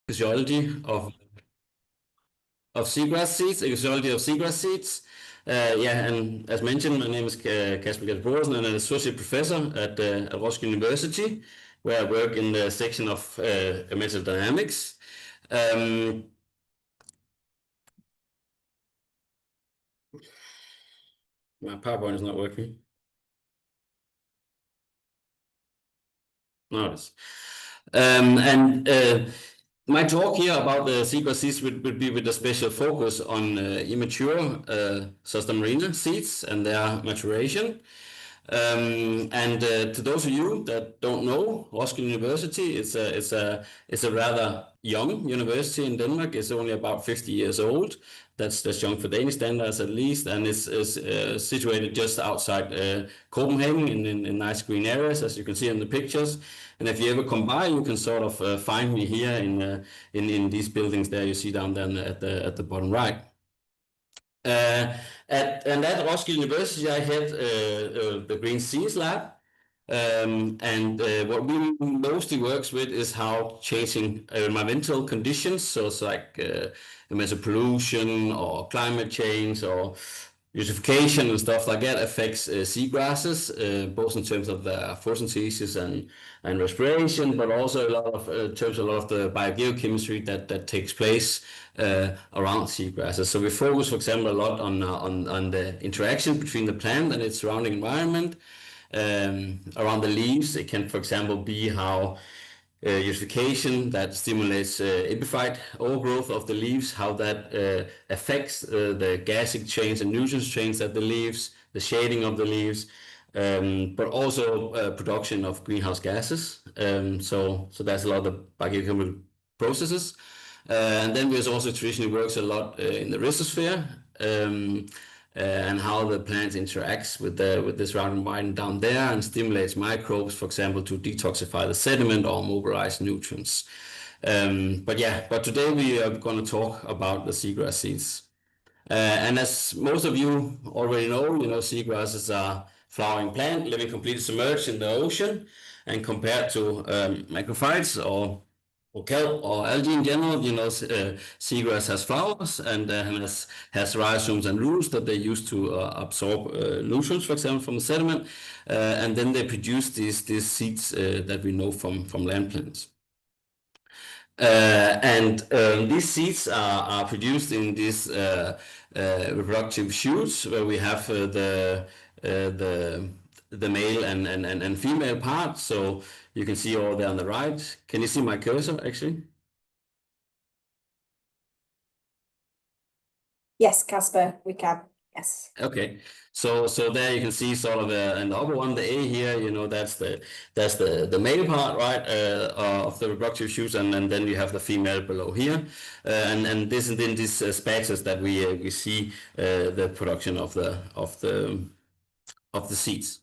physiology of seagrass seeds, ecophysiology of seagrass seeds. Yeah, and as mentioned, my name is Kasper Elgetti Brodersen, and I'm an associate professor at Roskilde University, where I work in the section of environmental dynamics. My PowerPoint is not working. No, it is. My talk here about the seagrass seeds would be with a special focus on immature Zostera marina seeds and their maturation. To those of you that don't know, Roskilde University is a rather young university in Denmark. It's only about 50 years old. That's young for Danish standards at least, and it's situated just outside Copenhagen in nice green areas, as you can see in the pictures. And if you ever come by, you can sort of find me here in these buildings there you see down there at the bottom right. At Roskilde University, I head the Green Seas Lab. What we mostly works with is how changing environmental conditions, so it's like immense pollution or climate change or eutrophication and stuff like that affects seagrasses, both in terms of the photosynthesis and respiration, but also a lot of in terms of a lot of the biogeochemistry that takes place around seagrasses. So we focus, for example, a lot on the interaction between the plant and its surrounding environment. Around the leaves, it can, for example, be how eutrophication that stimulates epiphyte overgrowth of the leaves, how that affects the gassic chains and nutrient chains at the leaves, the shading of the leaves, but also production of greenhouse gases. So that's a lot of the biochemical processes. And then there's also traditionally works a lot in the rhizosphere. And how the plant interacts with the surrounding environment down there and stimulates microbes, for example, to detoxify the sediment or mobilize nutrients. But today we are going to talk about the seagrass seeds. And as most of you already know, seagrasses are flowering plant living completely submerged in the ocean, and compared to macrophytes or kelp or algae in general, seagrass has flowers and has rhizomes and roots that they use to absorb nutrients, for example, from the sediment, and then they produce these seeds that we know from land plants. These seeds are produced in these reproductive shoots where we have the male and female part. So you can see all there on the right. Can you see my cursor actually? Yes, Kasper, we can. Yes. Okay. So there you can see sort of and the upper one, the A here, that's the male part, right, of the reproductive shoots, and then you have the female below here, and this and then these spaces that we see the production of the seeds.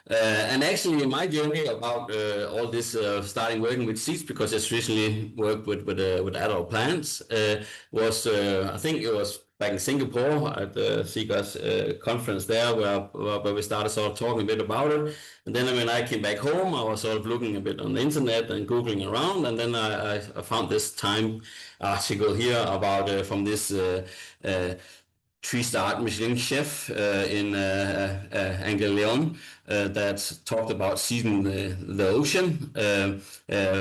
And actually, in my journey about all this starting working with seeds, because I traditionally worked with adult plants, was I think it was back in Singapore at the Seagrass conference there, where we started sort of talking a bit about it. And then when I came back home, I was sort of looking a bit on the internet and googling around, and then I found this Time article here about from this 3-star Michelin chef in Angleon that talked about seeding the ocean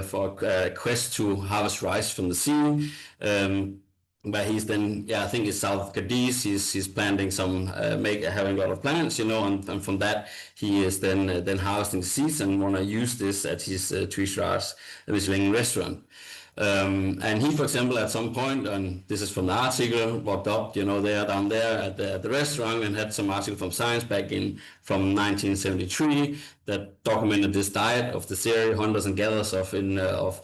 for a quest to harvest rice from the sea. But he's then, I think it's south of Cadiz. He's planting some, having a lot of plants, and from that he is then harvesting the seeds and want to use this at his 3-star Michelin restaurant. And he, for example, at some point, and this is from the article, walked up, down there at the restaurant and had some article from Science back from 1973 that documented this diet of the Seri hunters and gatherers of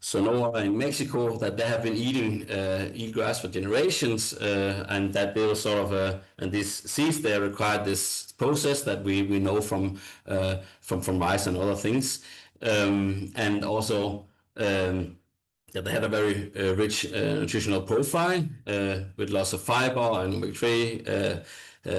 Sonora in Mexico, that they have been eating eelgrass for generations, and that they were sort of and these seeds, they required this process that we know from rice and other things, and also they had a very rich nutritional profile with lots of fiber and omega-3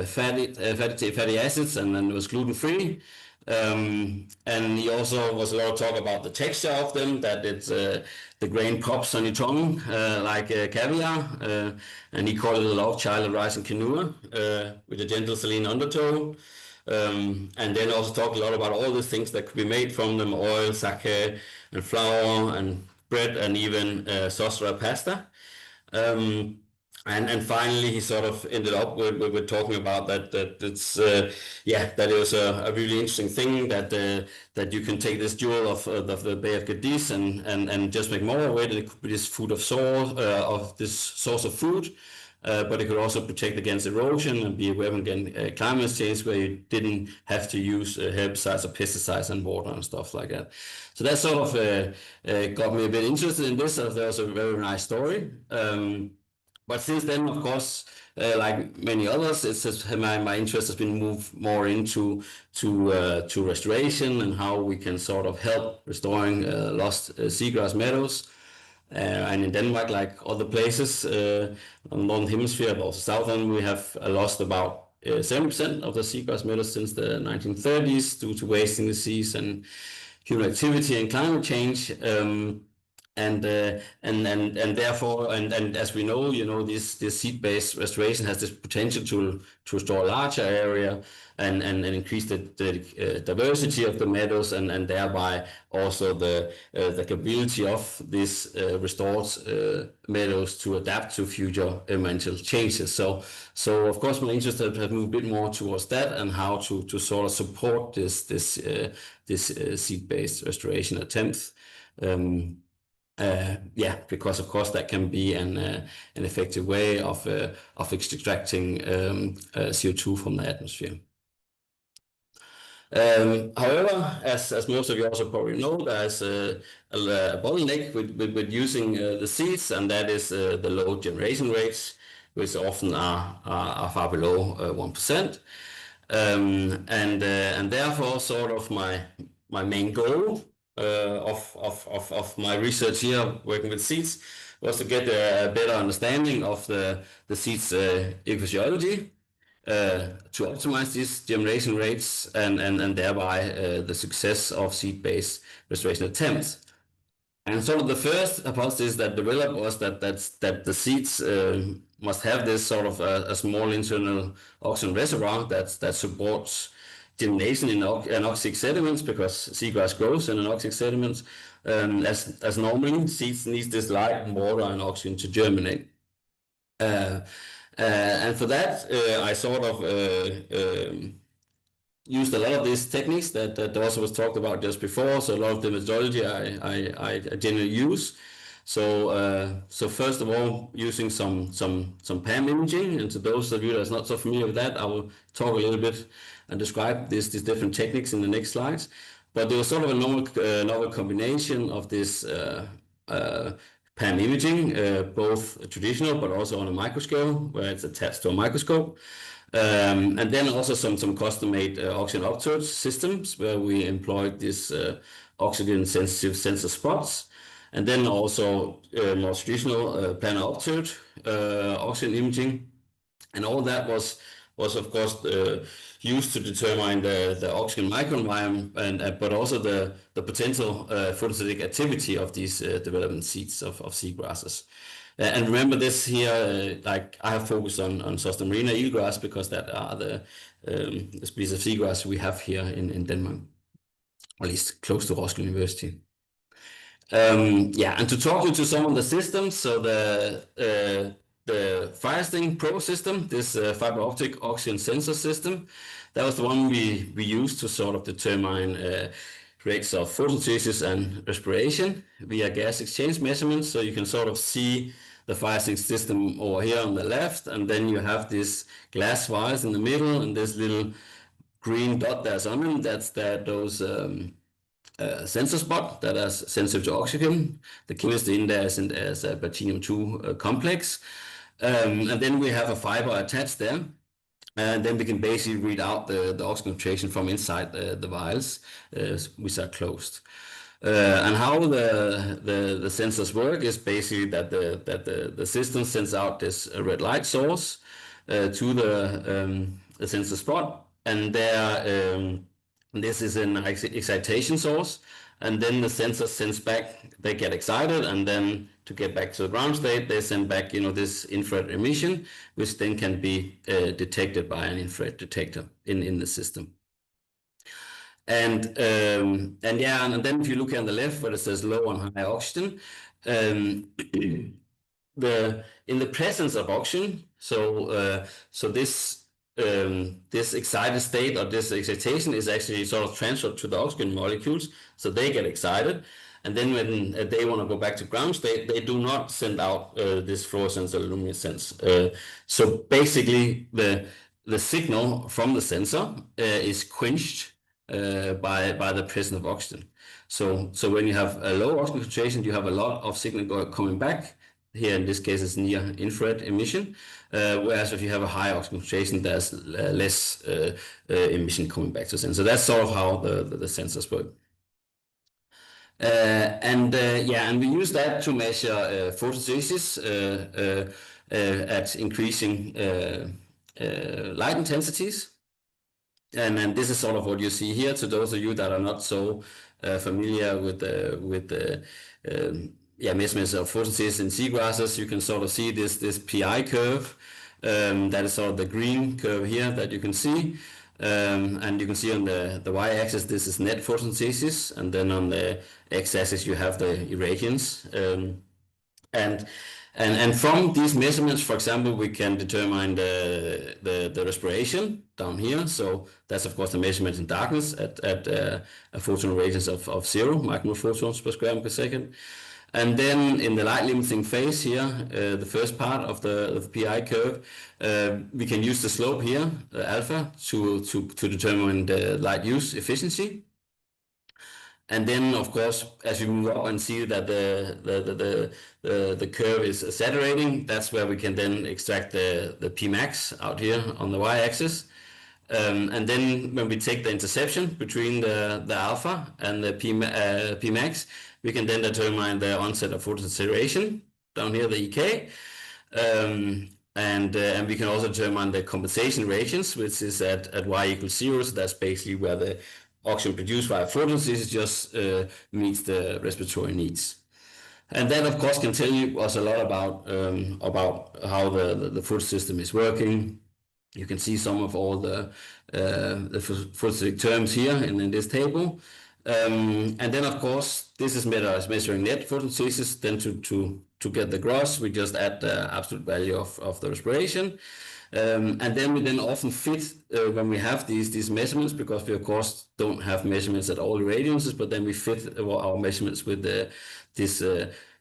fatty acids, and then it was gluten-free. And he also was a lot of talk about the texture of them, that it's the grain pops on your tongue like caviar, and he called it a love child of rice and quinoa with a gentle saline undertone. And then also talked a lot about all the things that could be made from them: oil, sake, and flour, and bread, and even Zostera pasta. Um, and finally, he sort of ended up with talking about that it's that it was a really interesting thing that you can take this jewel of the Bay of Cadiz and just make more of it. It could be this food of source of this source of food. But it could also protect against erosion and be a weapon against climate change, where you didn't have to use herbicides or pesticides and water and stuff like that. So that sort of got me a bit interested in this. That was a very nice story. But since then, of course, like many others, it's just my interest has been moved more into to restoration and how we can sort of help restoring lost seagrass meadows. And in Denmark, like other places on the northern hemisphere, but also southern, we have lost about 70% of the seagrass meadows since the 1930s due to wasting the seas and human activity and climate change. And therefore, and as we know, this seed-based restoration has this potential to restore a larger area and increase the diversity of the meadows, and thereby also the capability of these restored meadows to adapt to future environmental changes. So of course, my interest has moved a bit more towards that and how to sort of support this seed-based restoration attempt. Because of course that can be an effective way of extracting CO2 from the atmosphere. However, as most of you also probably know, there's a bottleneck with using the seeds, and that is the low generation rates, which often are far below 1%. And therefore, sort of my main goal of my research here, working with seeds, was to get a better understanding of the seeds ecophysiology, to optimize these germination rates and thereby the success of seed-based restoration attempts. And sort of the first hypothesis that developed was that the seeds must have this sort of a small internal oxygen reservoir that supports germination in anoxic sediments, because seagrass grows in anoxic sediments. As normally, seeds need this light and water and oxygen to germinate. And for that, I sort of used a lot of these techniques that also was talked about just before. So a lot of the methodology I generally use. So first of all, using some PAM imaging, and to those of you that's not so familiar with that, I will talk a little bit and describe these different techniques in the next slides. But there was sort of a novel combination of this PAM imaging, both traditional but also on a microscope, where it's attached to a microscope. And then also some custom-made oxygen uptake systems, where we employed these oxygen-sensitive sensor spots. And then also more traditional planar uptake oxygen imaging. And all that was of course used to determine the oxygen microenvironment, but also the potential photosynthetic activity of these development seeds of seagrasses. And remember this here, like I have focused on Zostera marina eelgrass, because that are the species of seagrass we have here in Denmark, or at least close to Roskilde University. And to talk you to some of the systems, so the Firesting Pro system, this fiber-optic oxygen sensor system, that was the one we used to sort of determine rates of photosynthesis and respiration via gas exchange measurements. So you can sort of see the Firesting system over here on the left, and then you have these glass vials in the middle, and this little green dot that's on them, that's those sensor spot that is sensitive to oxygen. The chemistry in there is as a platinum-2 complex. And then we have a fiber attached there. And then we can basically read out the oxygen concentration from inside the vials, which are closed. And how the sensors work is basically that the system sends out this red light source to the sensor spot, and there This is an excitation source, and then the sensor sends back, they get excited, and then to get back to the ground state, they send back, this infrared emission, which then can be detected by an infrared detector in the system. And then if you look on the left where it says low and high oxygen, in the presence of oxygen, so this excited state or this excitation is actually sort of transferred to the oxygen molecules, so they get excited. And then when they want to go back to ground state, they do not send out this fluorescence or luminescence. So basically, the signal from the sensor is quenched by the presence of oxygen. So when you have a low oxygen concentration, you have a lot of signal coming back. Here in this case, it's near infrared emission. Whereas if you have a high oxygen concentration, there's less emission coming back to the sensor. So that's sort of how the sensors work. And we use that to measure photosynthesis at increasing light intensities. And this is sort of what you see here. To those of you that are not so familiar with measurements of photosynthesis in seagrasses, you can sort of see this PI curve. That is sort of the green curve here that you can see. And you can see on the y-axis, this is net photosynthesis, and then on the x-axis you have the irradiance. And from these measurements, for example, we can determine the respiration down here. So that's of course the measurement in darkness at a photon radius of 0 microphotons per square meter per second. And then in the light limiting phase here, the first part of the PI curve, we can use the slope here, alpha, to determine the light use efficiency. And then, of course, as you move up and see that the curve is saturating, that's where we can then extract the Pmax out here on the y-axis. And then when we take the interception between the alpha and the Pmax, we can then determine the onset of photosaturation down here, the EK. And we can also determine the compensation radiance, which is at y equals 0. So that's basically where the oxygen produced by photosynthesis just meets the respiratory needs. And that, of course, can tell us a lot about how the food system is working. You can see some of all the photosynthetic terms here in this table. And then, of course, this is measuring net photosynthesis. Then to get the gross, we just add the absolute value of the respiration. And then we often fit when we have these measurements, because we of course don't have measurements at all radiances, but then we fit our measurements with this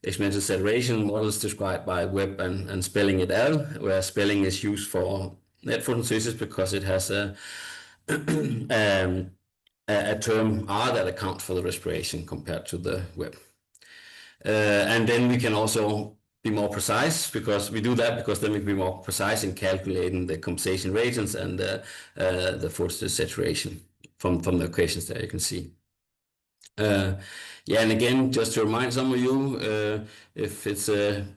exponential saturation models described by Webb and Spelling et al., where Spelling is used for net photosynthesis because it has a term R that accounts for the respiration compared to the Webb. And then we can also be more precise, because we do that because then we can be more precise in calculating the compensation radiance and the photosaturation from the equations there you can see. And again, just to remind some of you, if it's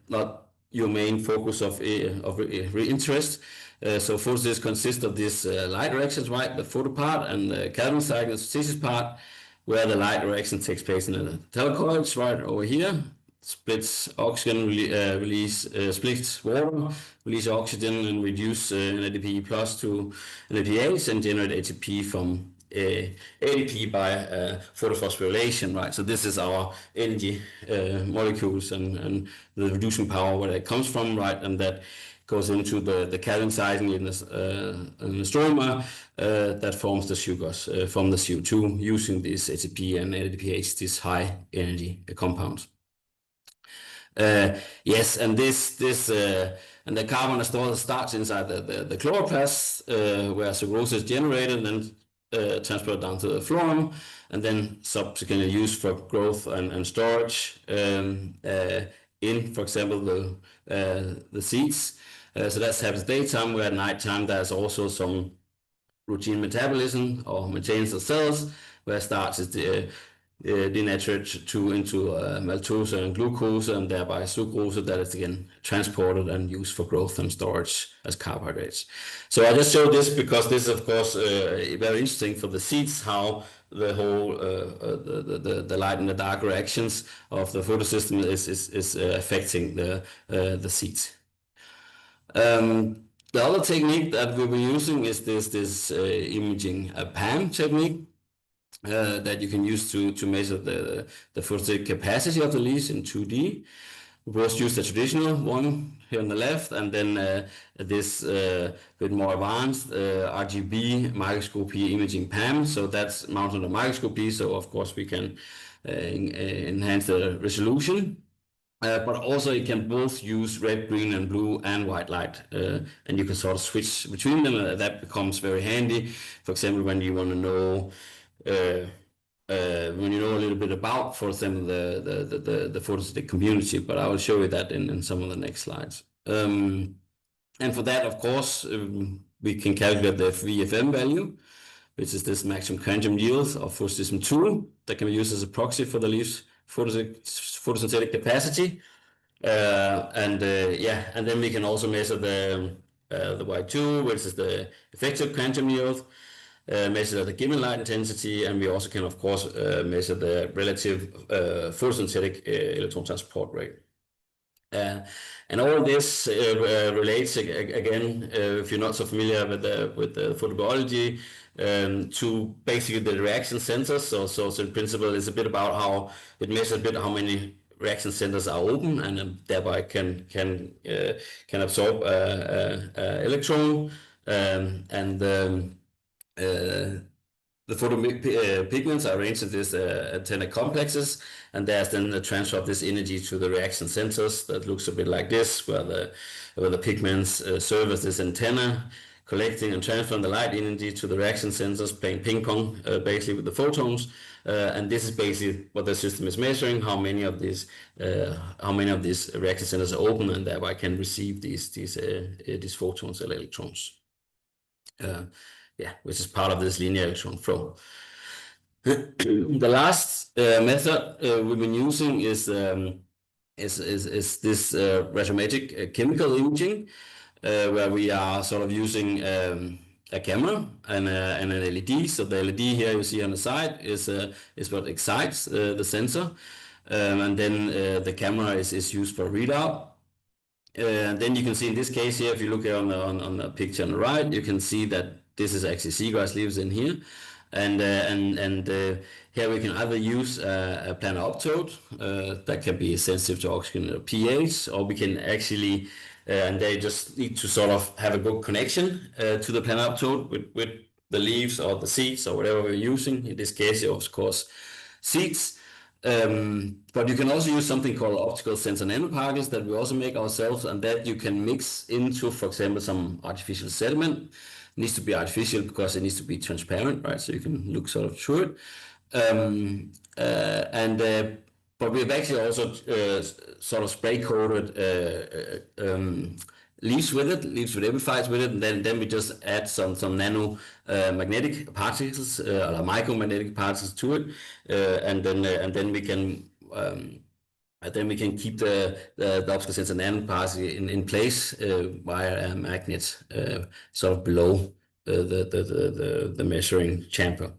not your main focus of interest, so photosynthesis consists of these light directions, right? The photo part and the Kelvin cycle, the synthesis part, where the light direction takes place in the telecoils right over here. Splits oxygen, splits water, release oxygen and reduce NADP plus to NADPH and generate ATP from ADP by photophosphorylation, right? So this is our energy molecules and the reducing power where it comes from, right? And that goes into the Kelvin cycle in the stroma that forms the sugars from the CO2 using this ATP and NADPH, these high energy compounds. Yes, and and the carbon starts inside the chloroplast, where sucrose is generated and then transported down to the phloem, and then subsequently used for growth and storage in, for example, the seeds. So that's happens daytime, where at nighttime there's also some routine metabolism or maintenance of cells, where starch is denaturate into maltose and glucose, and thereby sucrose that is again transported and used for growth and storage as carbohydrates. So I just show this because this is of course very interesting for the seeds, how the whole the light and the dark reactions of the photosystem is affecting the seeds. The other technique that we were using is this imaging PAM technique. That you can use to measure the photosynthetic capacity of the leaves in 2D. We first use the traditional one here on the left, and then this bit more advanced RGB microscopy imaging PAM. So that's mounted on the microscopy, so of course we can enhance the resolution. But also you can both use red, green, and blue and white light, and you can sort of switch between them. That becomes very handy. For example, when you want to know when you know a little bit about, for example, the photosynthetic community, but I will show you that in some of the next slides. And for that, of course, we can calculate the VFM value, which is this maximum quantum yield of photosystem 2 that can be used as a proxy for the leaf's photosynthetic capacity. And then we can also measure the Y2, which is the effective quantum yield, measure the given light intensity, and we also can, of course, measure the relative photosynthetic electron transport rate. And all this relates again, if you're not so familiar with the photobiology, to basically the reaction centers. So in principle, it's a bit about how it measures a bit how many reaction centers are open and thereby can absorb electron, and the photopigments are arranged in these antenna complexes, and there's then the transfer of this energy to the reaction centers that looks a bit like this, where the pigments serve as this antenna, collecting and transferring the light energy to the reaction centers, playing ping pong basically with the photons, and this is basically what the system is measuring: how many of these reaction centers are open and thereby can receive these photons and electrons. Which is part of this linear electron flow. The last method we've been using is this radiometric chemical imaging, where we are sort of using a camera and an LED. So the LED here you see on the side is what excites the sensor, and then the camera is used for readout. And then you can see in this case here, if you look here on the picture on the right, you can see that this is actually seagrass leaves in here, and here we can either use a planar optode that can be sensitive to oxygen or pH, or we can actually, and they just need to sort of have a good connection to the planar optode with the leaves or the seeds or whatever we're using. In this case, of course, seeds. But you can also use something called optical sensor nanoparticles that we also make ourselves, and that you can mix into, for example, some artificial sediment. It needs to be artificial because it needs to be transparent, right? So you can look sort of through it. But we've actually also sort of spray coated leaves with epiphytes with it, and then we just add some nano magnetic particles or micromagnetic particles to it, and then we can keep the optical sensor nanoparticle in place via a magnet sort of below the measuring chamber.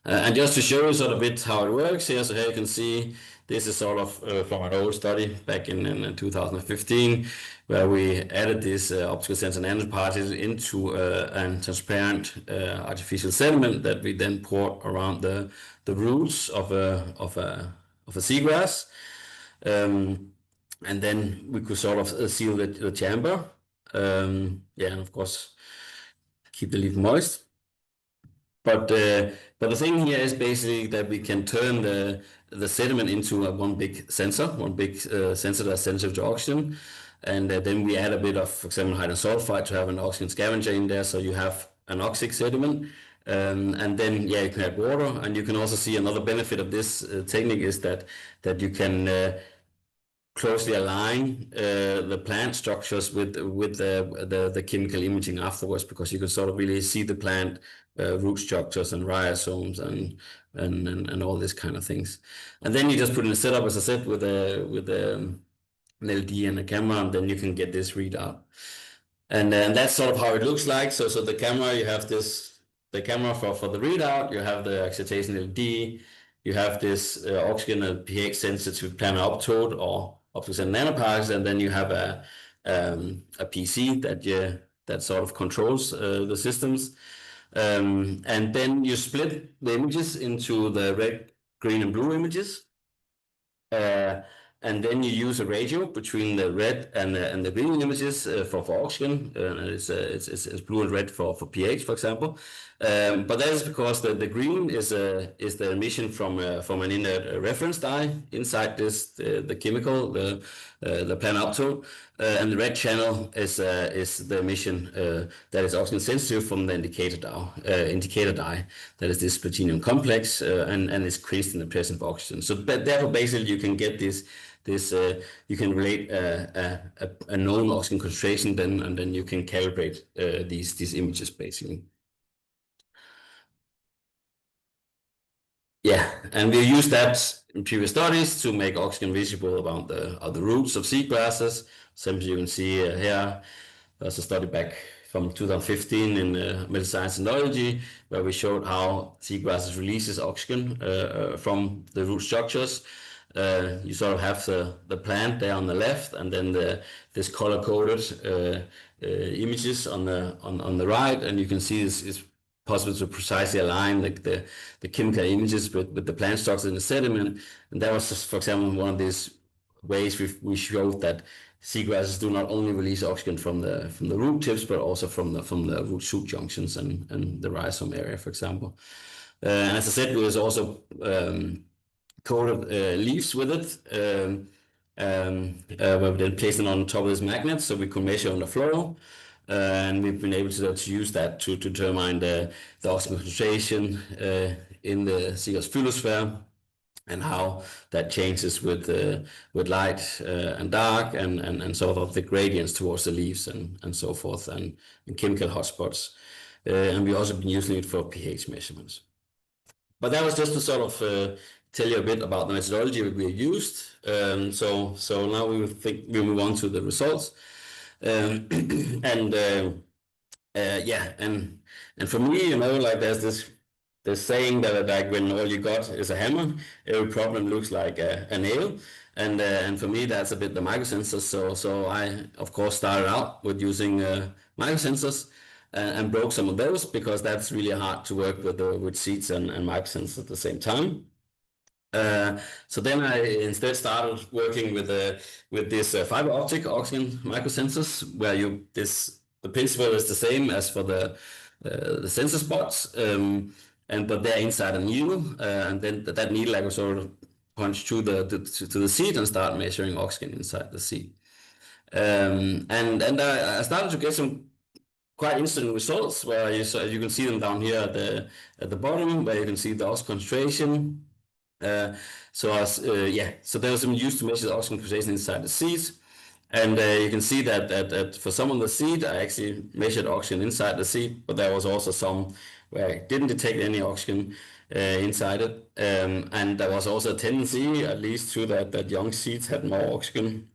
And just to show you sort of a bit how it works here, so here you can see this is sort of from an old study back in 2015, where we added this optical sensor nanoparticles into a transparent artificial sediment that we then poured around the roots of a seagrass, and then we could sort of seal the chamber, and of course keep the leaf moist. But the thing here is basically that we can turn the sediment into one big sensor that's sensitive to oxygen, and then we add a bit of, for example, hydrogen sulfide to have an oxygen scavenger in there, so you have an oxic sediment, and then you can add water. And you can also see another benefit of this technique is that you can closely align the plant structures with the chemical imaging afterwards, because you can sort of really see the plant root structures and rhizomes and all these kind of things. And then you just put in a setup, as I said, with an LED and a camera, and then you can get this readout. And then that's sort of how it looks like. So the camera, you have the camera for the readout, you have the excitation LED, you have this oxygen and pH sensitive plano-optode or optical nanoparticles, and then you have a PC that sort of controls the systems. And then you split the images into the red, green, and blue images. And then you use a ratio between the red and the green images for oxygen. It's blue and red for pH, for example. But that is because the green is the emission from an inert reference dye inside the chemical, the plano-optode, and the red channel is the emission that is oxygen sensitive from the indicator dye. That is this platinum complex, and is creased in the presence of oxygen. So therefore, basically, you can get this. You can relate a known oxygen concentration, and then you can calibrate these images basically. Yeah, and we used that in previous studies to make oxygen visible around the roots of seagrasses. Simply you can see here, there's a study back from 2015 in Medical Science and Biology, where we showed how seagrasses releases oxygen from the root structures. You sort of have the plant there on the left, and then this color-coded images on the right, and you can see it's possible to precisely align the chemical images with the plant structure in the sediment. And that was just, for example, one of these ways we showed that seagrasses do not only release oxygen from the root tips, but also from the root shoot junctions and the rhizome area, for example. And as I said, there was also coated leaves with it, where we then placed them on top of this magnet so we could measure on the floor. And we've been able to use that to determine the oxygen concentration in the seagrass phyllosphere, and how that changes with light and dark, and sort of the gradients towards the leaves and so forth, and chemical hotspots. And we've also been using it for pH measurements. But that was just to sort of tell you a bit about the methodology we used. So now we move on to the results. And for me, like there's this saying that like when all you got is a hammer, every problem looks like a nail. And for me, that's a bit the microsensors. So I, of course, started out with using microsensors and broke some of those, because that's really hard to work with seeds and microsensors at the same time. So then I instead started working with this fiber-optic oxygen microsensors, where the principle is the same as for the sensor spots, but they're inside a needle, and then that needle I will sort of punch to the seed and start measuring oxygen inside the seed. And I started to get some quite instant results, where you can see them down here at the bottom, where you can see the oxygen concentration. So there was some used to measure the oxygen concentration inside the seeds, and you can see that for some of the seed I actually measured oxygen inside the seed, but there was also some where I didn't detect any oxygen inside it, and there was also a tendency, at least, to that young seeds had more oxygen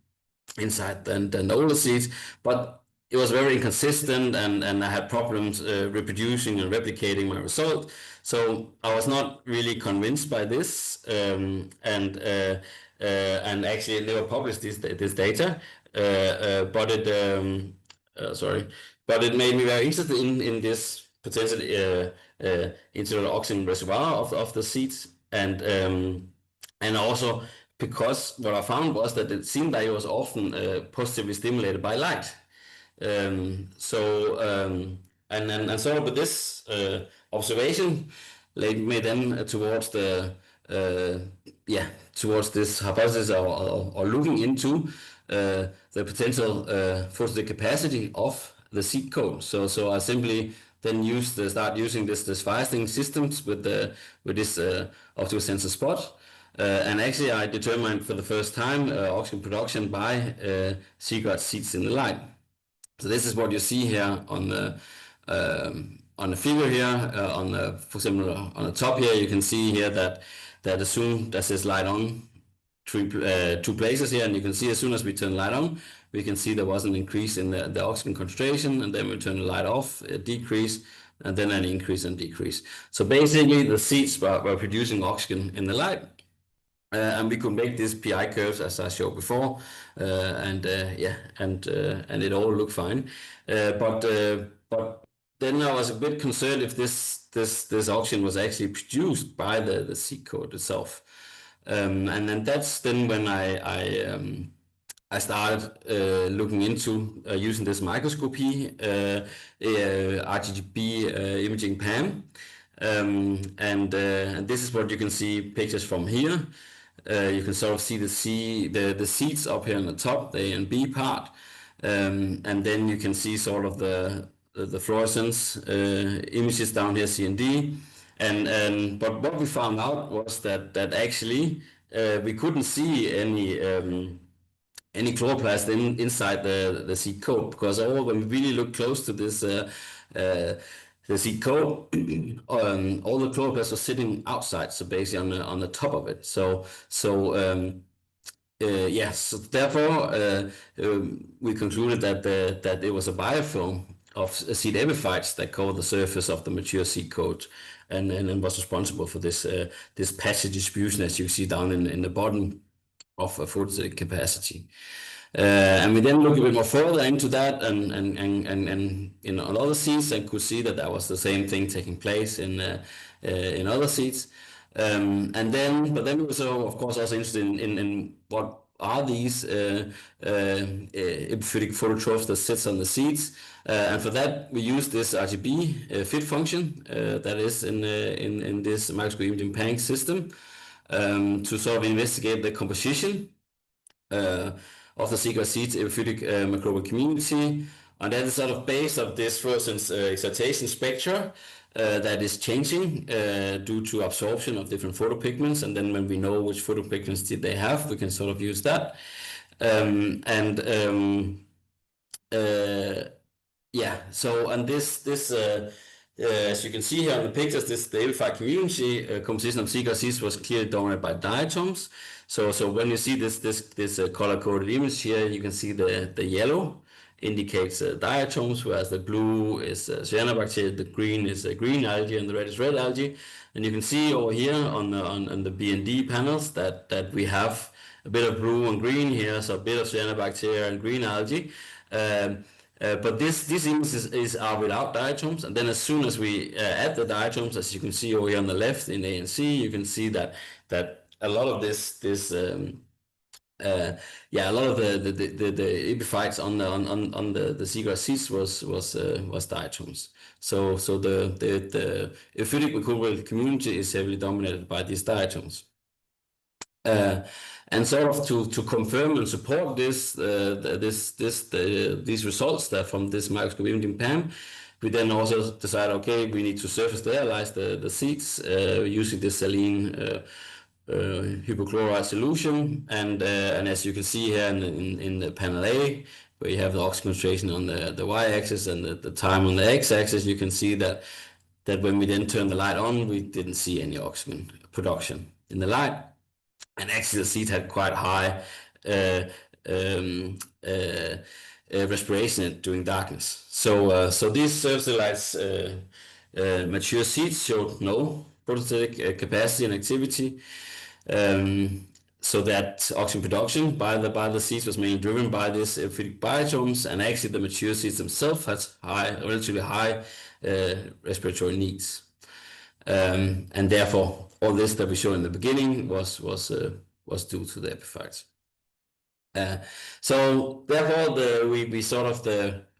inside than the older seeds, but it was very inconsistent, and I had problems reproducing and replicating my result. So I was not really convinced by this, and actually never published this data, but it made me very interested in this potential internal oxygen reservoir of the seeds, and also because what I found was that it seemed like it was often positively stimulated by light. And sort of with this observation led me then towards towards this hypothesis, or looking into the potential photosynthetic capacity of the seed coat. So I simply then start using this firing systems with this optical sensor spot. And actually, I determined for the first time oxygen production by seagrass seeds in the light. So this is what you see here on the figure here. For example, on the top here, you can see here that as soon as this light on, two places here, and you can see as soon as we turn the light on, we can see there was an increase in the oxygen concentration, and then we turn the light off, a decrease, and then an increase and decrease. So basically, the seeds were producing oxygen in the light. And we could make these PI curves as I showed before, and it all looked fine. But then I was a bit concerned if this oxygen was actually produced by the seed coat itself. And then that's then when I started looking into using this microscopy, RGB imaging PAM. And this is what you can see pictures from here. You can sort of see the seeds up here on the top, the A and B part, and then you can see sort of the fluorescence images down here, C and D. But what we found out was that actually we couldn't see any chloroplast inside the seed coat, because when we really look close to this the seed coat, all the chloroplasts were sitting outside, so basically on the top of it. So therefore we concluded that it was a biofilm of seed epiphytes that covered the surface of the mature seed coat, and was responsible for this patchy distribution, as you see down in the bottom of photosynthetic capacity. And we then look a bit more further into that, and in other seeds, and could see that was the same thing taking place in other seeds. But then we were of course also interested in what are these epiphytic phototrophs that sits on the seeds, and for that we use this RGB fit function that is in this microscope imaging PANC system to sort of investigate the composition of the seagrass seeds epiphytic microbial community, and that is sort of based on this fluorescence excitation spectra that is changing due to absorption of different photopigments, and then when we know which photopigments did they have, we can sort of use that. So and this as you can see here on the pictures, the epiphyte community composition of seagrass seeds was clearly dominated by diatoms. So when you see this color-coded image here, you can see the yellow indicates diatoms, whereas the blue is cyanobacteria, the green is green algae, and the red is red algae. And you can see over here on the B and D panels that we have a bit of blue and green here, so a bit of cyanobacteria and green algae. But these images are without diatoms, and then as soon as we add the diatoms, as you can see over here on the left in A and C, you can see that a lot of a lot of the epiphytes on the seagrass seeds was diatoms. So the epiphytic microbial community is heavily dominated by these diatoms. And sort of to confirm and support these results that from this microscope imaging PAM, we then also decide, okay, we need to surface sterilize the seeds using this saline hypochlorite solution, and as you can see here in the panel A, where you have the oxygen concentration on the y-axis and the time on the x-axis, you can see that when we then turn the light on, we didn't see any oxygen production in the light, and actually the seed had quite high respiration during darkness. So these surface mature seeds showed no photosynthetic capacity and activity. So that oxygen production by the seeds was mainly driven by this epiphytic biotomes, and actually the mature seeds themselves had relatively high respiratory needs, and therefore all this that we showed in the beginning was due to the epiphytes. So therefore we sort of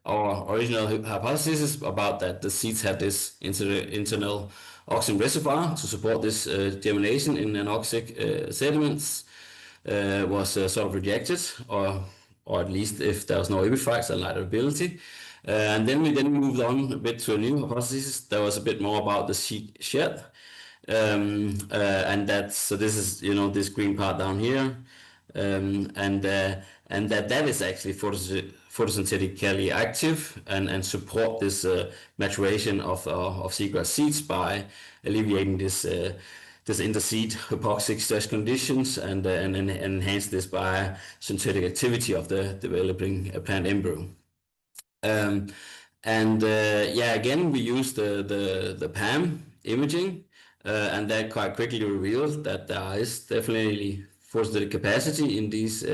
our original hypothesis about that the seeds had this internal oxygen reservoir to support this germination in anoxic sediments was sort of rejected, or at least if there was no epiphytes and lightability. And then we moved on a bit to a new hypothesis that was a bit more about the seed shed. And this is this green part down here, and that is actually photosynthetically active and support this maturation of seagrass seeds by alleviating this interseed hypoxic stress conditions and enhance this by synthetic activity of the developing plant embryo. Again, we use the PAM imaging, and that quite quickly revealed that there is definitely photosynthetic capacity in these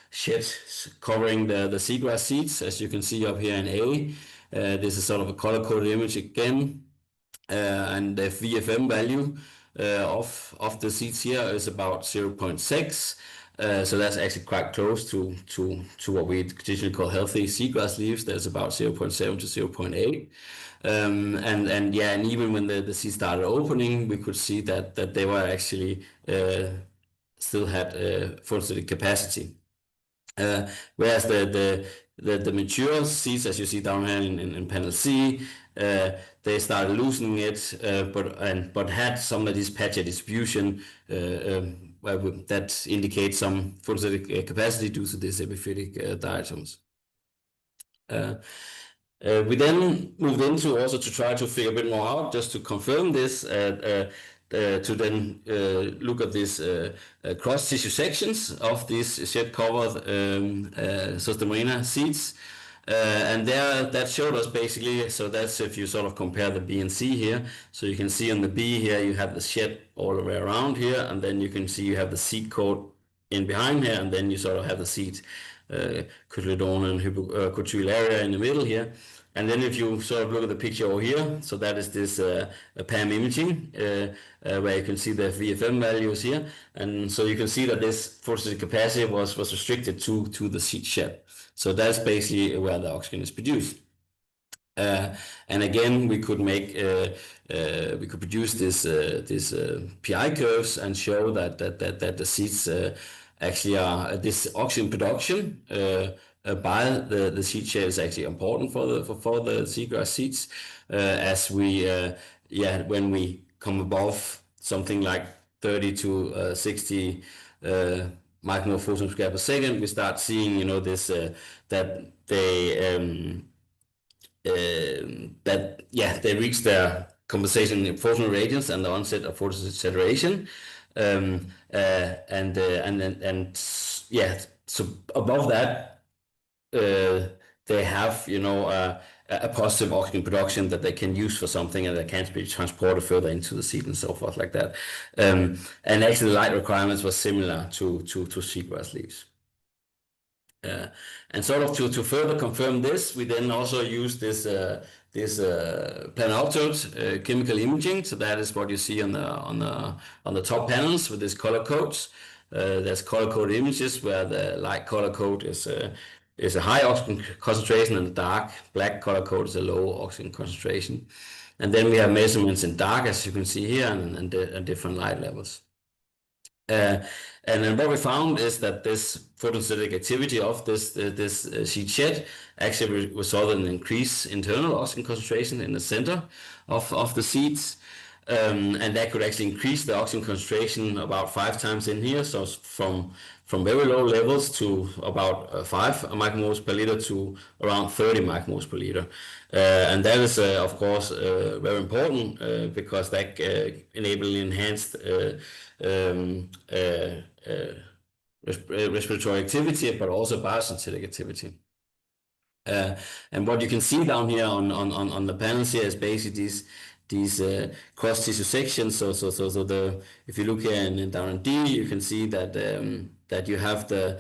sheds covering the seagrass seeds, as you can see up here in A. This is sort of a color-coded image again, and the VFM value of the seeds here is about 0.6. So that's actually quite close to what we traditionally call healthy seagrass leaves. That's about 0.7 to 0.8. And even when the seeds started opening, we could see that they were actually still had photosynthetic capacity. Whereas the mature seeds, as you see down here in panel C, they started loosening it, but had some of this patchy distribution that indicates some photosynthetic capacity due to this epiphytic diatoms. We then moved into also to try to figure a bit more out, just to confirm this, to then look at these cross tissue sections of these shed-covered Zostera seeds. And there, that showed us basically, so that's if you sort of compare the B and C here. So you can see on the B here, you have the shed all the way around here, and then you can see you have the seed coat in behind here, and then you sort of have the seed cotyledon and hypocotylaria in the middle here. And then if you sort of look at the picture over here, so that is this PAM imaging, where you can see the VFM values here. And so you can see that this photosynthetic capacity was restricted to the seed shed. So that's basically where the oxygen is produced. And again, we could produce this PI curves and show that the seeds actually are this oxygen production by the seed shed is actually important for the seagrass seeds, as we when we come above something like 30 to 60 micromolar photons per second, we start seeing this that they they reach their compensation in photon radiance and the onset of photosaturation, so above that they have a positive oxygen production that they can use for something, and that can be transported further into the seed and so forth like that. And actually the light requirements were similar to seagrass leaves. And sort of to further confirm this, we then also use this planar chemical imaging. So that is what you see on the top panels with these color codes. There's color coded images where the light color code is a high oxygen concentration, and the dark black color code is a low oxygen concentration. And then we have measurements in dark, as you can see here, and different light levels. And then what we found is that this photosynthetic activity of this seed shed actually resulted in an increased internal oxygen concentration in the center of the seeds. And that could actually increase the oxygen concentration about 5 times in here. So from very low levels to about 5 micromolars per liter to around 30 micromolars per liter. And that is, of course, very important because that enables enhanced respiratory activity, but also biosynthetic activity. And what you can see down here on the panels here is basically these cross tissue sections. So if you look here and down in D, you can see that you have the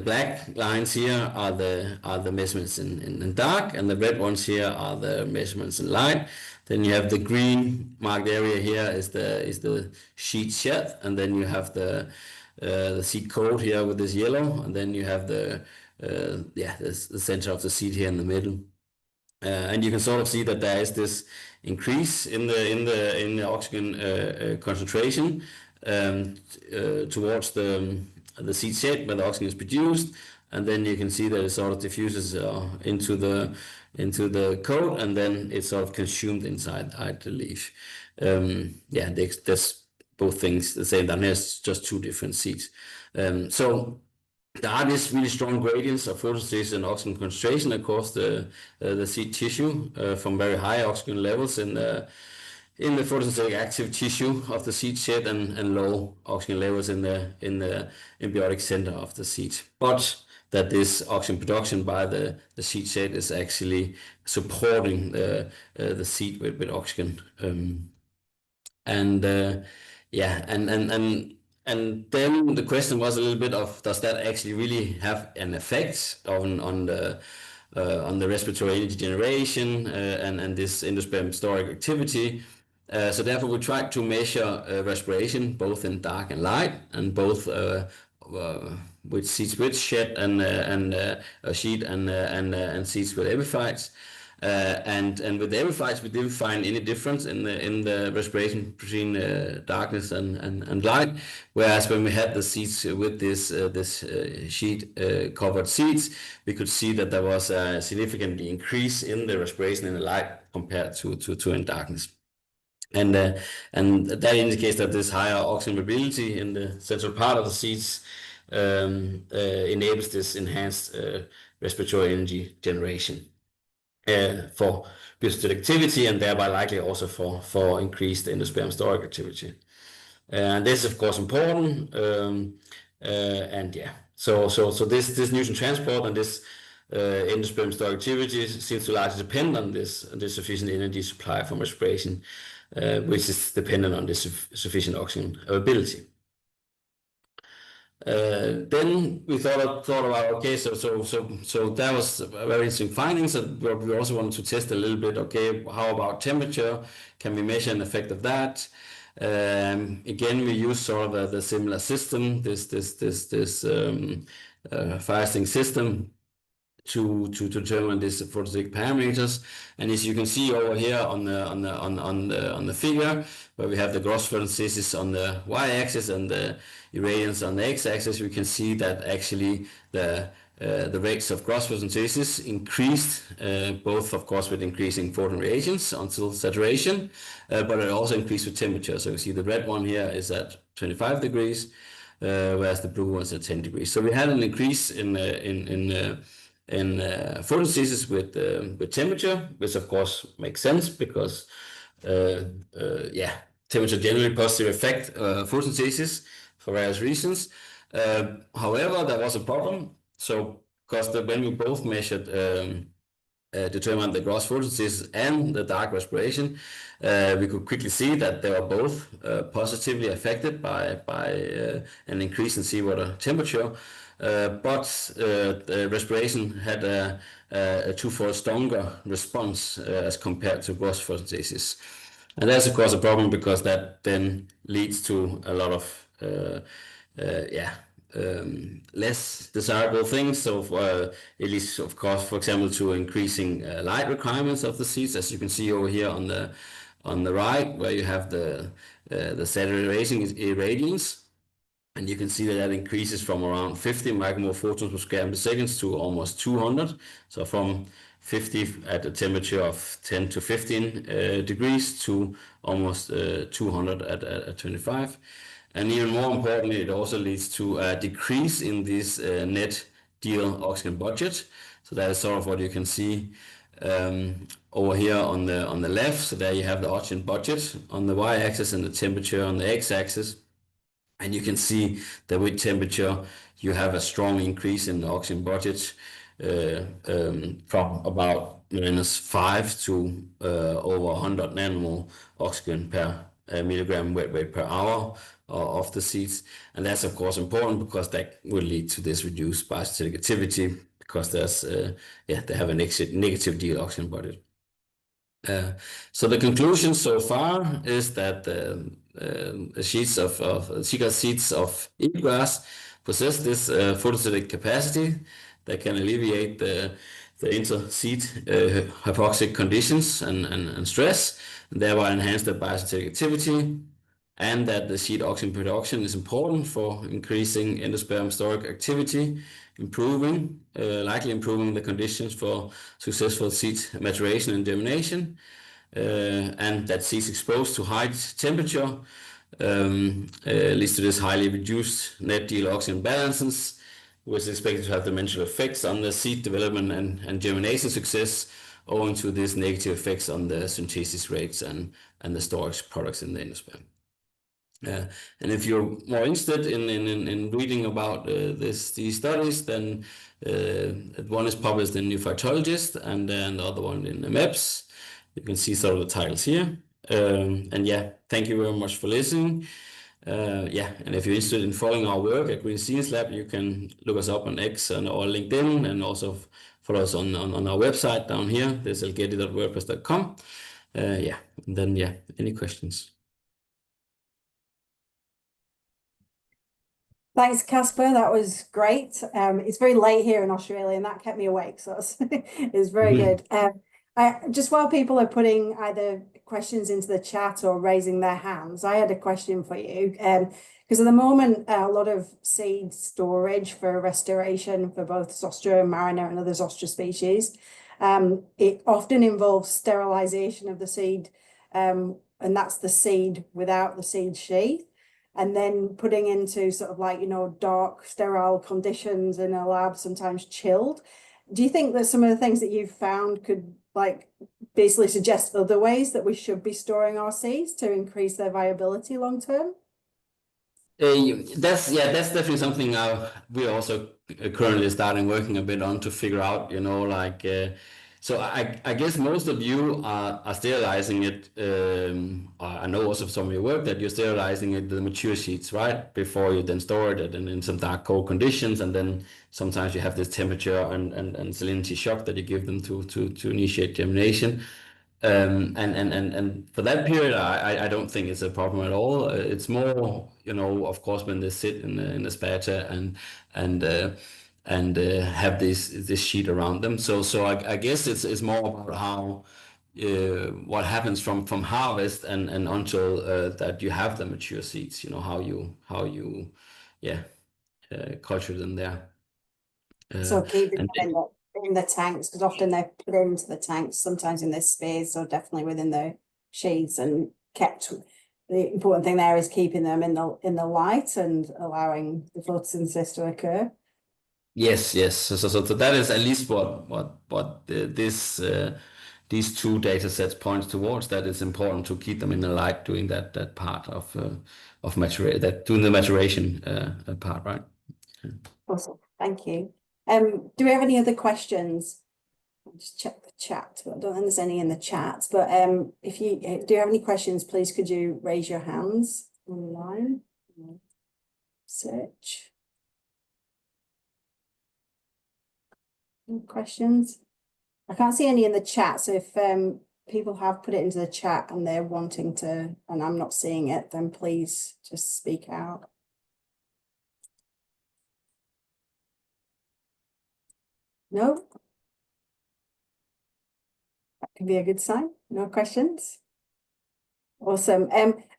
black lines here are the measurements in dark, and the red ones here are the measurements in light. Then you have the green marked area here is the sheet shed, and then you have the seed coat here with this yellow, and then you have the center of the seed here in the middle. And you can sort of see that there is this increase in the oxygen concentration towards the seed shed where the oxygen is produced, and then you can see that it sort of diffuses into the coat, and then it's sort of consumed inside the leaf. yeah, there's both things the same. Down here it's just two different seeds. So there are these really strong gradients of photosynthesis and oxygen concentration across the seed tissue, from very high oxygen levels in the photosynthetic active tissue of the seed shed, and low oxygen levels in the embryonic center of the seed. But that this oxygen production by the seed shed is actually supporting the seed with oxygen. Yeah, and then the question was a little bit of, does that actually really have an effect on the respiratory energy generation and this endosperm storage activity? So therefore we tried to measure respiration both in dark and light, and both with seeds with shed and sheet and seeds with epiphytes. And with the epiphytes, we didn't find any difference in the respiration between darkness and light. Whereas when we had the seeds with this sheet covered seeds, we could see that there was a significant increase in the respiration in the light compared to in darkness. And that indicates that this higher oxygen mobility in the central part of the seeds enables this enhanced respiratory energy generation for photosynthetic activity, and thereby likely also for increased endosperm storage activity. And this is of course important. And yeah, so this nutrient transport and this endosperm storage activity seems to largely depend on this sufficient energy supply from respiration, which is dependent on this sufficient oxygen availability. Then we thought about, okay, so that was a very interesting findings. But we also wanted to test a little bit, okay, how about temperature? Can we measure an effect of that? Again, we use sort of the similar system, this fasting system to determine these photosynthetic parameters. And as you can see over here on the figure, where we have the gross photosynthesis on the y-axis and the irradiance on the x-axis, we can see that actually the rates of gross photosynthesis increased, both of course with increasing photon radiance until saturation, but it also increased with temperature. So you see the red one here is at 25 degrees, whereas the blue one is at 10 degrees. So we had an increase in photosynthesis with temperature, which of course makes sense because yeah, temperature generally positive affect photosynthesis for various reasons. However, there was a problem. So because when we both measured determined the gross photosynthesis and the dark respiration, we could quickly see that they were both positively affected by an increase in seawater temperature. But the respiration had a twofold stronger response as compared to gross photosynthesis. And that's of course a problem because that then leads to a lot of less desirable things. So it leads, of course, for example, to increasing light requirements of the seeds, as you can see over here on the right, where you have the saturation irradiance. And you can see that increases from around 50 micromole photons per square meter seconds to almost 200. So from 50 at a temperature of 10 to 15 degrees to almost 200 at 25. And even more importantly, it also leads to a decrease in this net deal oxygen budget. So that is sort of what you can see over here on the left. So there you have the oxygen budget on the y-axis and the temperature on the x-axis. And you can see that with temperature, you have a strong increase in the oxygen budget from about -5 to over 100 nanomole oxygen per milligram wet weight per hour of the seeds. And that's of course important because that will lead to this reduced biosynthetic activity because there's they have a negative deal oxygen budget. So the conclusion so far is that sheets of seagrass seeds of eelgrass possess this photosynthetic capacity that can alleviate the inter-seed hypoxic conditions and stress, and thereby enhance the biosynthetic activity, and that the seed oxygen production is important for increasing endosperm storage activity, likely improving the conditions for successful seed maturation and germination. and that seeds exposed to high temperature leads to this highly reduced net deal oxygen balances, which is expected to have detrimental effects on the seed development and germination success, owing to these negative effects on the synthesis rates and the storage products in the endosperm. And if you're more interested in reading about these studies, then one is published in New Phytologist, and then the other one in the MEPS. You can see sort of the titles here. And yeah, thank you very much for listening. Yeah, and if you're interested in following our work at Green Science Lab, you can look us up on X and or LinkedIn, and also follow us on our website down here. There's elgetti.wordpress.com. Yeah, and then yeah, any questions? Thanks, Kasper. That was great. It's very late here in Australia, and that kept me awake, so it's very good. Just while people are putting either questions into the chat or raising their hands, I had a question for you. Because at the moment, a lot of seed storage for restoration for both Zostera and marina and other Zostera species, it often involves sterilization of the seed, and that's the seed without the seed sheath, and then putting into sort of like, dark, sterile conditions in a lab, sometimes chilled. Do you think that some of the things that you've found could like basically suggest other ways that we should be storing our seeds to increase their viability long term? That's definitely something we're also currently starting working a bit on to figure out, so I guess most of you are sterilizing it. I know also some of your work that you're sterilizing it, the mature seeds, right? Before you then store it and in some dark cold conditions, and then sometimes you have this temperature and salinity shock that you give them to initiate germination. And for that period, I don't think it's a problem at all. It's more, of course, when they sit in the spatter and have this sheet around them. So I guess it's more about how what happens from harvest and until that you have the mature seeds. How you culture them there. So keeping And them in the tanks, because often they're put into the tanks, sometimes in this space, or definitely within the sheaths, and kept. The important thing there is keeping them in the light and allowing the photosynthesis to occur. Yes. So that is at least what these two data sets points towards. That it's important to keep them in the light doing that part of doing the maturation part, right? Awesome, thank you. Do we have any other questions? I'll just check the chat. I don't think there's any in the chat, but if you do have any questions, please could you raise your hands online? Search. Any questions? I can't see any in the chat, so if people have put it into the chat and they're wanting to, and I'm not seeing it, then please just speak out. No? That can be a good sign. No questions? Awesome.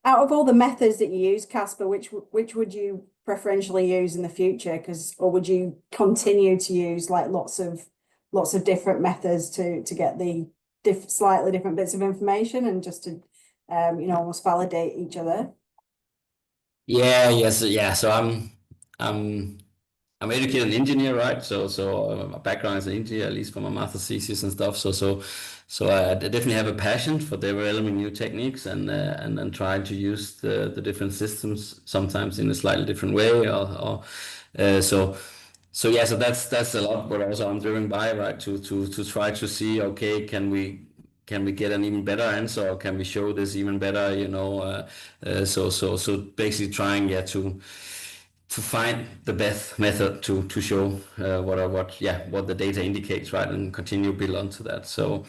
Out of all the methods that you use, Kasper, which would you preferentially use in the future? Or would you continue to use like lots of different methods to get the slightly different bits of information and just to almost validate each other? So I'm educated an engineer, right? So my background is an engineer, at least for my master's thesis and stuff. So I definitely have a passion for developing new techniques and trying to use the different systems sometimes in a slightly different way. So that's a lot what also I'm driven by, right? To try to see, okay, can we get an even better answer, or can we show this even better? So basically trying to find the best method to show what the data indicates, right, and continue to build onto that. So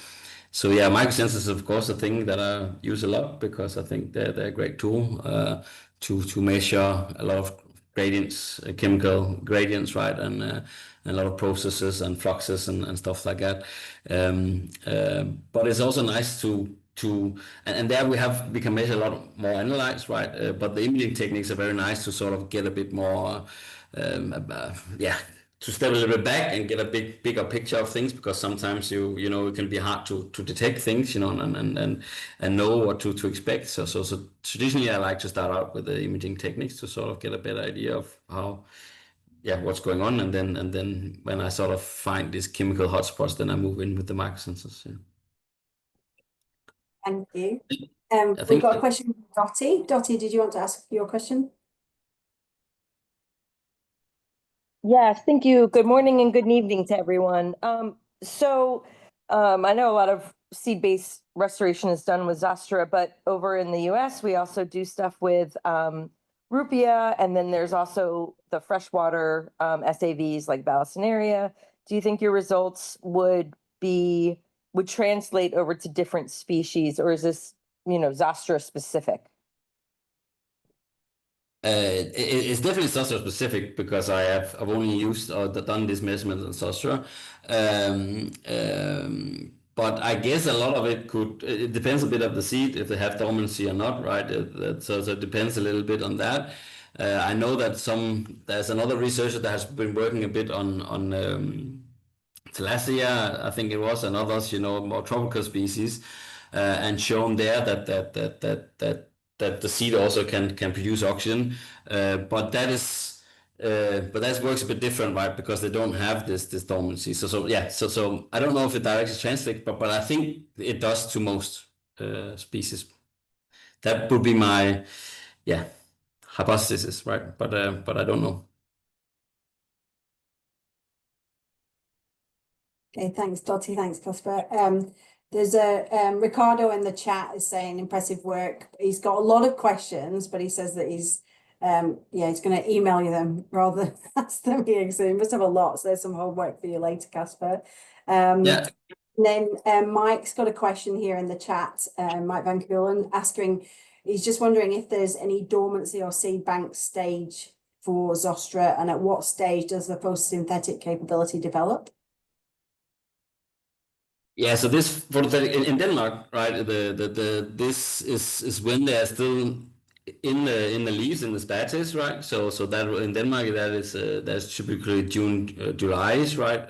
microsensors is of course a thing that I use a lot because I think they're a great tool to measure a lot of gradients, chemical gradients, right, and a lot of processes and fluxes and stuff like that. But it's also nice and there we can measure a lot more analytes, right? But the imaging techniques are very nice to sort of get a bit more, to step a little bit back and get a bigger picture of things, because sometimes you know it can be hard to detect things, you know, and know what to expect. So traditionally I like to start out with the imaging techniques to sort of get a better idea of how, yeah, what's going on, and then when I sort of find these chemical hotspots, then I move in with the microsensors. Yeah. Thank you. I We've think got a question from Dottie. Dottie, did you want to ask your question? Yes, thank you. Good morning and good evening to everyone. I know a lot of seed-based restoration is done with Zostera, but over in the US, we also do stuff with Rupia, and then there's also the freshwater SAVs like Vallisneria. Do you think your results would translate over to different species, or is this, Zostera specific? It's definitely Zostera specific, because I've only used or done this measurement on Zostera. But I guess a lot of it depends a bit of the seed, if they have dormancy or not, right? So it depends a little bit on that. I know that there's another researcher that has been working a bit on Thalassia, I think it was, and others, you know, more tropical species, and shown there that the seed also can produce oxygen, but that works a bit different, right? Because they don't have this dormancy. So yeah, so I don't know if it directly translates, but I think it does to most species. That would be my hypothesis, right? But I don't know. Okay, thanks, Dottie. Thanks, Kasper. There's a Ricardo in the chat is saying impressive work. He's got a lot of questions, but he says that he's going to email you them rather than ask them here. So he must have a lot. So there's some homework for you later, Kasper. Yeah. And then Mike's got a question here in the chat. Mike Van Keulen asking, he's just wondering if there's any dormancy or seed bank stage for Zostera, and at what stage does the photosynthetic capability develop? Yeah, so this photosynthetic in Denmark, right? This is when they are still in the leaves, in the spathes, right? So that in Denmark that's typically June, July, right?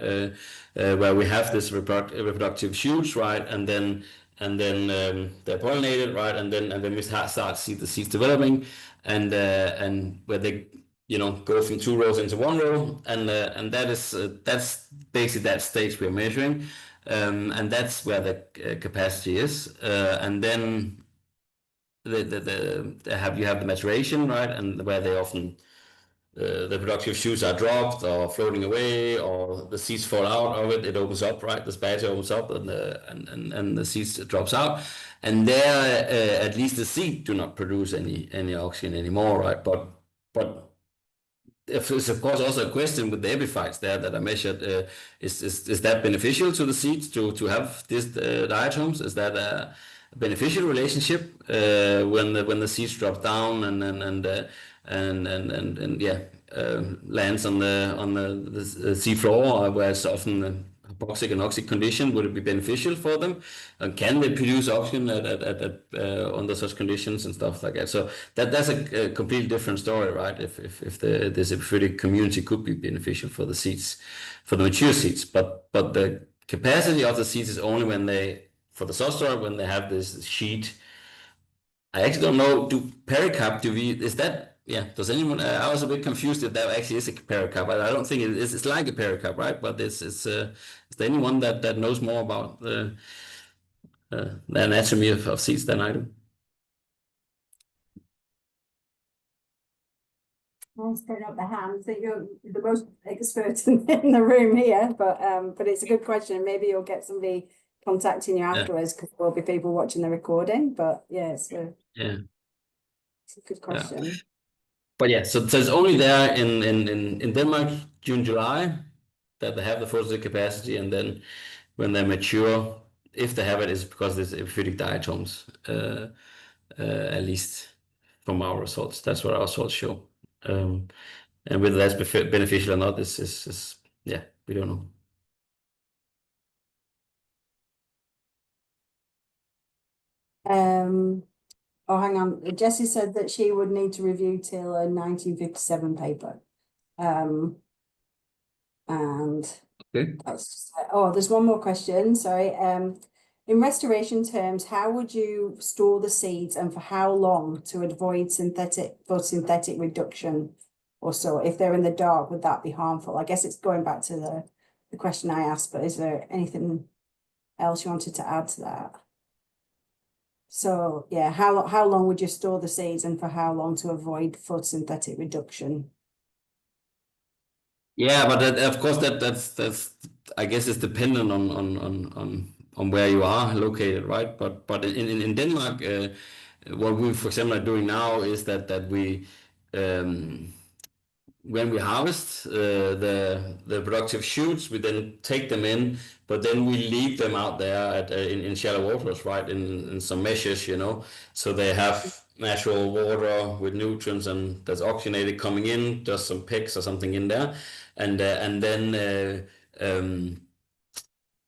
Where we have this reproductive shoots, right? And then they're pollinated, right? And then we start see the seeds developing, and where they, you know, go from 2 rows into 1 row, and that's basically that stage we're measuring. And that's where the capacity is, and then you have the maturation, right, and where they often the productive shoots are dropped or floating away, or the seeds fall out of it. It opens up, right? The spathe opens up, and the seeds drops out, and there at least the seed do not produce any oxygen anymore, right? But it's of course also a question with the epiphytes there that I measured. Is that beneficial to the seeds to have these diatoms? Is that a beneficial relationship when the seeds drop down and lands on the sea floor, where it's often hypoxic and oxic condition? Would it be beneficial for them? Can they produce oxygen under such conditions and stuff like that? So that's a completely different story, right? If this epiphytic community could be beneficial for the seeds, for the mature seeds, but the capacity of the seeds is only when for the Zostera, when they have this sheet. I actually don't know. Is that? Yeah, does anyone? I was a bit confused if that actually is a pericarp. I don't think it is. It's like a pericarp, right? But is there anyone that knows more about the anatomy of seeds than I do? I'll put up the hand. I think you're the most expert in the room here, but it's a good question. Maybe you'll get somebody contacting you afterwards, because there'll be people watching the recording. But yeah, it's a good question. Yeah. But yeah, so it's only there in Denmark, June, July, that they have the photosynthetic capacity, and then when they mature, if they have it, is because there's epiphytic diatoms, at least from our results. That's what our results show. And whether that's beneficial or not is we don't know. Oh, hang on. Jessie said that she would need to review till a 1957 paper. And Okay. that's oh, there's one more question. Sorry. In restoration terms, how would you store the seeds and for how long to avoid photosynthetic reduction or so? If they're in the dark, would that be harmful? I guess it's going back to the question I asked, but is there anything else you wanted to add to that? So yeah, how long would you store the seeds and for how long to avoid photosynthetic reduction? Yeah, but of course that's I guess it's dependent on where you are located, right? But in Denmark, what we, for example, are doing now is that we when we harvest the productive shoots, we then take them in, but then we leave them out there in shallow waters, right? In some meshes, so they have natural water with nutrients and that's oxygenated coming in, does some picks or something in there, and then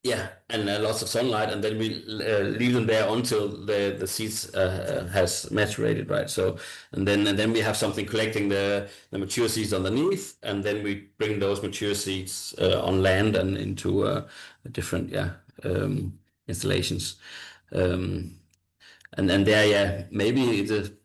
yeah, and lots of sunlight, and then we leave them there until the seeds has maturated, right? So and then we have something collecting the mature seeds underneath, and then we bring those mature seeds on land and into different installations. And there, maybe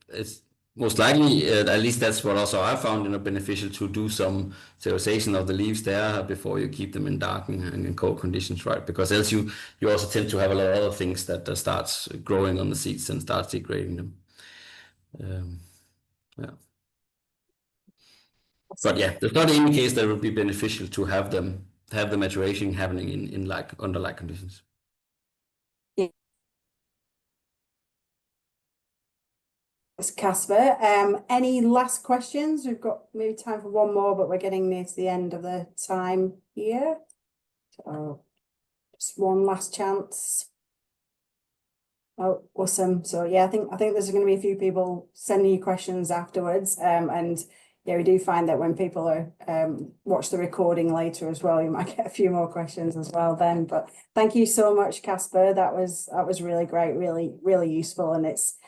it's most likely, at least that's what also I found, beneficial to do some sterilization of the leaves there before you keep them in dark and in cold conditions, right? Because else you also tend to have a lot of other things that starts growing on the seeds and starts degrading them. Yeah. But yeah, the study indicates that it would be beneficial to have the maturation happening in under light conditions. Thanks, Kasper. Any last questions? We've got maybe time for one more, but we're getting near to the end of the time here. So just one last chance. Oh, awesome. So yeah, I think there's going to be a few people sending you questions afterwards. And yeah, we do find that when people are watch the recording later as well, you might get a few more questions as well then. But thank you so much, Kasper. That was really great, really useful. And it's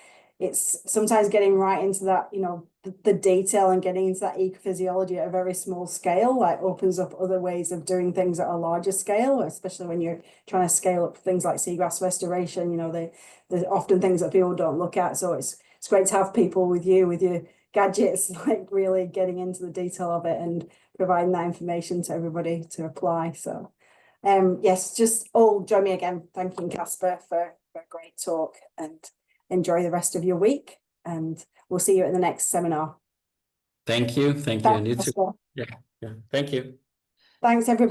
sometimes getting right into that, the detail and getting into that ecophysiology at a very small scale, like opens up other ways of doing things at a larger scale, especially when you're trying to scale up things like seagrass restoration. There's often things that people don't look at. So it's great to have people with your gadgets, like really getting into the detail of it and providing that information to everybody to apply. So yes, just all join me again thanking Kasper for a great talk, and enjoy the rest of your week, and we'll see you at the next seminar. Thank you. And you too. Yeah. Thank you. Thanks, everybody.